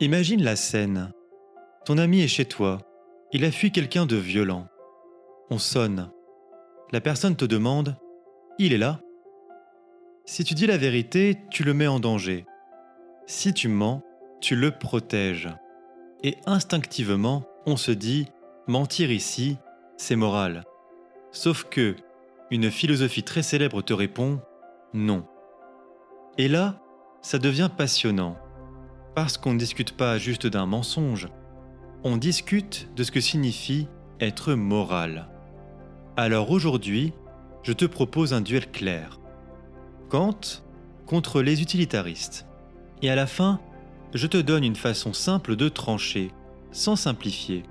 Imagine la scène. Ton ami est chez toi. Il a fui quelqu'un de violent. On sonne. La personne te demande « Il est là ?» Si tu dis la vérité, tu le mets en danger. Si tu mens, tu le protèges. Et instinctivement, on se dit « Mentir ici, c'est moral. » Sauf que, une philosophie très célèbre te répond « Non. » Et là, ça devient passionnant. Parce qu'on ne discute pas juste d'un mensonge, on discute de ce que signifie être moral. Alors aujourd'hui, je te propose un duel clair. Kant contre les utilitaristes. Et à la fin, je te donne une façon simple de trancher, sans simplifier.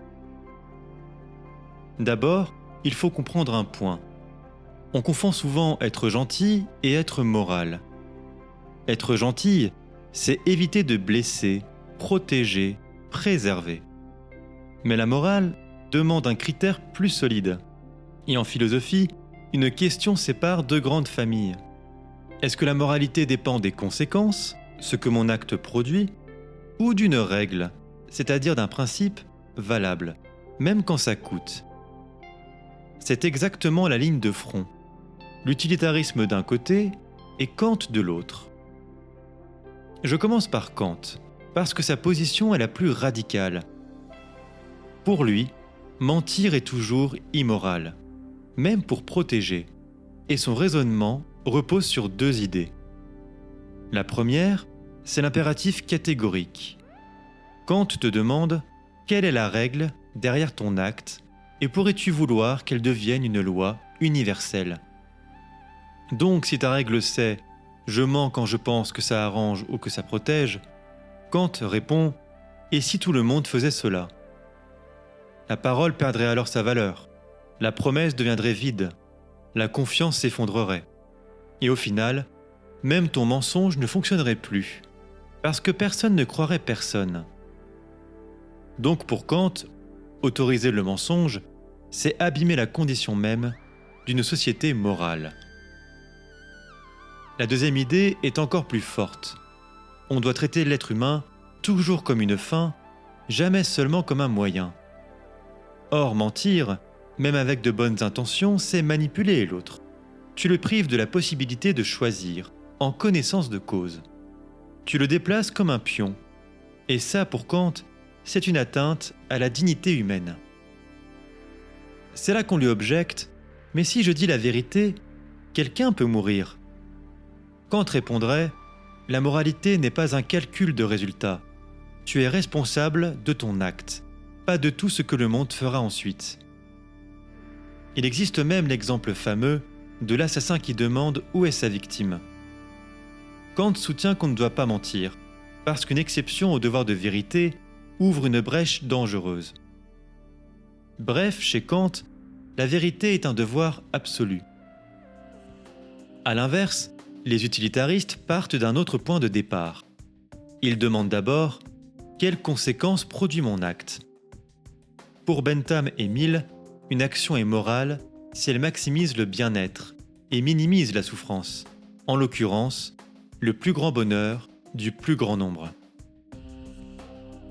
D'abord, il faut comprendre un point. On confond souvent être gentil et être moral. Être gentil, c'est éviter de blesser, protéger, préserver. Mais la morale demande un critère plus solide. Et en philosophie, une question sépare deux grandes familles. Est-ce que la moralité dépend des conséquences, ce que mon acte produit, ou d'une règle, c'est-à-dire d'un principe valable, même quand ça coûte? C'est exactement la ligne de front. L'utilitarisme d'un côté et Kant de l'autre. Je commence par Kant, parce que sa position est la plus radicale. Pour lui, mentir est toujours immoral, même pour protéger, et son raisonnement repose sur deux idées. La première, c'est l'impératif catégorique. Kant te demande quelle est la règle derrière ton acte et pourrais-tu vouloir qu'elle devienne une loi universelle? Donc si ta règle c'est « je mens quand je pense que ça arrange ou que ça protège », Kant répond « et si tout le monde faisait cela ?» La parole perdrait alors sa valeur, la promesse deviendrait vide, la confiance s'effondrerait. Et au final, même ton mensonge ne fonctionnerait plus, parce que personne ne croirait personne. Donc pour Kant, autoriser le mensonge, c'est abîmer la condition même d'une société morale. La deuxième idée est encore plus forte. On doit traiter l'être humain toujours comme une fin, jamais seulement comme un moyen. Or, mentir, même avec de bonnes intentions, c'est manipuler l'autre. Tu le prives de la possibilité de choisir, en connaissance de cause. Tu le déplaces comme un pion. Et ça, pour Kant, c'est une atteinte à la dignité humaine. C'est là qu'on lui objecte « Mais si je dis la vérité, quelqu'un peut mourir ». Kant répondrait « La moralité n'est pas un calcul de résultats. Tu es responsable de ton acte, pas de tout ce que le monde fera ensuite. » Il existe même l'exemple fameux de l'assassin qui demande où est sa victime. Kant soutient qu'on ne doit pas mentir, parce qu'une exception au devoir de vérité ouvre une brèche dangereuse. Bref, chez Kant, la vérité est un devoir absolu. À l'inverse, les utilitaristes partent d'un autre point de départ. Ils demandent d'abord « Quelles conséquences produit mon acte ?» Pour Bentham et Mill, une action est morale si elle maximise le bien-être et minimise la souffrance, en l'occurrence, le plus grand bonheur du plus grand nombre.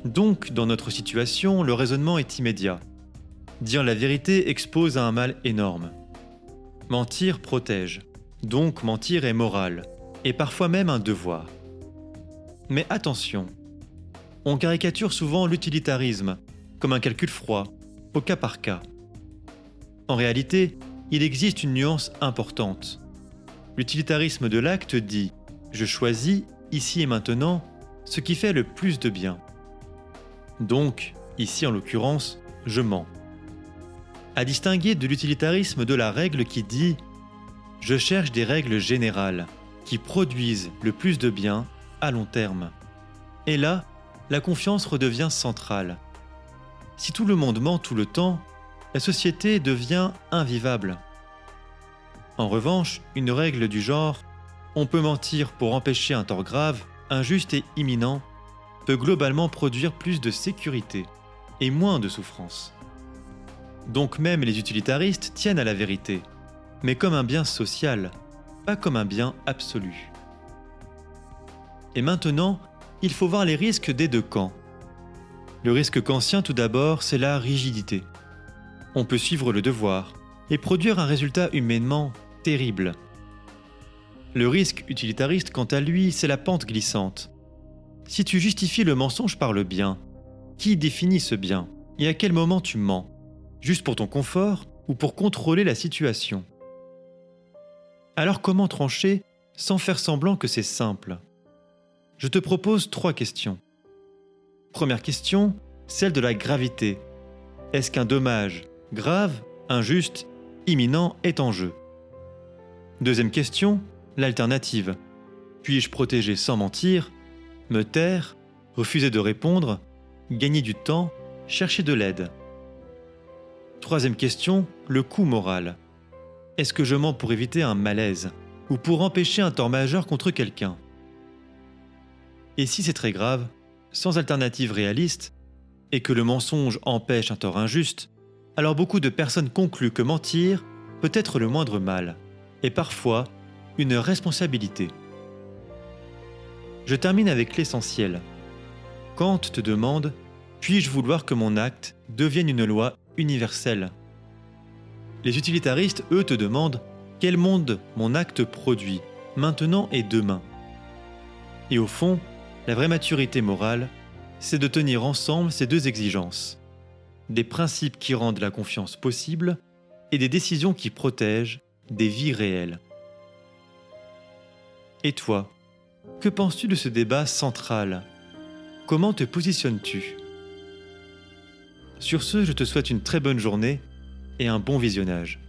Donc, dans notre situation, le raisonnement est immédiat. Dire la vérité expose à un mal énorme. Mentir protège, donc mentir est moral, et parfois même un devoir. Mais attention, on caricature souvent l'utilitarisme, comme un calcul froid, au cas par cas. En réalité, il existe une nuance importante. L'utilitarisme de l'acte dit « je choisis, ici et maintenant, ce qui fait le plus de bien ». Donc, ici en l'occurrence, je mens. À distinguer de l'utilitarisme de la règle qui dit « je cherche des règles générales qui produisent le plus de bien à long terme ». Et là, la confiance redevient centrale. Si tout le monde ment tout le temps, la société devient invivable. En revanche, une règle du genre « on peut mentir pour empêcher un tort grave, injuste et imminent » peut globalement produire plus de sécurité et moins de souffrance. Donc même les utilitaristes tiennent à la vérité, mais comme un bien social, pas comme un bien absolu. Et maintenant, il faut voir les risques des deux camps, Le risque kantien, tout d'abord, c'est la rigidité. On peut suivre le devoir et produire un résultat humainement terrible. Le risque utilitariste, quant à lui, c'est la pente glissante. Si tu justifies le mensonge par le bien, qui définit ce bien et à quel moment tu mens? Juste pour ton confort ou pour contrôler la situation? Alors comment trancher sans faire semblant que c'est simple? Je te propose 3 questions. Première question, celle de la gravité. Est-ce qu'un dommage grave, injuste, imminent est en jeu? Deuxième question, l'alternative. Puis-je protéger sans mentir, me taire, refuser de répondre, gagner du temps, chercher de l'aide? Troisième question, le coût moral. Est-ce que je mens pour éviter un malaise ou pour empêcher un tort majeur contre quelqu'un? Et si c'est très grave, sans alternative réaliste, et que le mensonge empêche un tort injuste, alors beaucoup de personnes concluent que mentir peut être le moindre mal, et parfois une responsabilité. Je termine avec l'essentiel. Kant te demande « Puis-je vouloir que mon acte devienne une loi universelle ?» Les utilitaristes, eux, te demandent « Quel monde mon acte produit, maintenant et demain ?» Et au fond, la vraie maturité morale, c'est de tenir ensemble ces deux exigences. Des principes qui rendent la confiance possible et des décisions qui protègent des vies réelles. Et toi, que penses-tu de ce débat central? Comment te positionnes-tu? Sur ce, je te souhaite une très bonne journée et un bon visionnage.